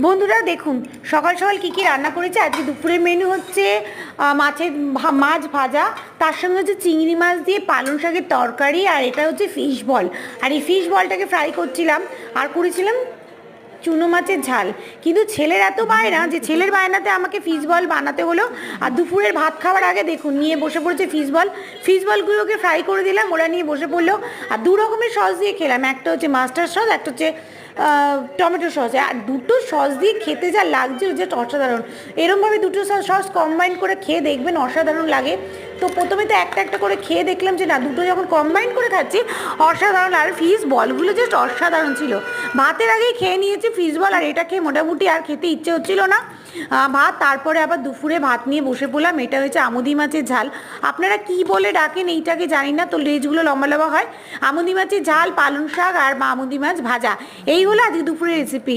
বন্ধুরা দেখুন সকাল সকাল কী কী রান্না করেছি। আজকে দুপুরের মেনু হচ্ছে মাছ ভাজা, তার সঙ্গে হচ্ছে চিংড়ি মাছ দিয়ে পালং শাকের তরকারি, আর এটা হচ্ছে ফিশ বল। আর এই ফিশ বলটাকে ফ্রাই করছিলাম, আর করেছিলাম চুনো মাছের ঝাল। কিন্তু ছেলের এত বায়না যে ছেলের বায়নাতে আমাকে ফিশ বল বানাতে হলো। আর দুপুরের ভাত খাওয়ার আগে দেখুন নিয়ে বসে পড়েছে ফিশ বলগুলোকে ফ্রাই করে দিলাম, ওরা নিয়ে বসে পড়লো। আর দু রকমের সস দিয়ে খেলাম, একটা হচ্ছে মাস্টার সস, একটা হচ্ছে টমেটো সস। আর দুটো সস দিয়ে খেতে যা লাগছে জাস্ট অসাধারণ। এরমভাবে দুটো সস কম্বাইন করে খেয়ে দেখবেন, অসাধারণ লাগে। তো প্রথমে তো একটা একটা করে খেয়ে দেখলাম যে না, দুটো যখন কম্বাইন করে খাচ্ছি অসাধারণ। আর ফিশ বলগুলো জাস্ট অসাধারণ ছিল। ভাতের আগেই খেয়ে নিয়েছি ফিশ বল, আর এটা খেয়ে মোটামুটি আর খেতে ইচ্ছে হচ্ছিল না ভাত। তারপরে আবার দুপুরে ভাত নিয়ে বসে পড়লাম। এটা হয়েছে আমুদি মাছের ঝাল। আপনারা কি বলে ডাকেন এইটাকে জানি না, তো লেজগুলো লম্বা লম্বা হয়। আমুদি মাছের ঝাল, পালং শাক আর আমুদি মাছ ভাজা, এই হলো আজকে দুপুরের রেসিপি।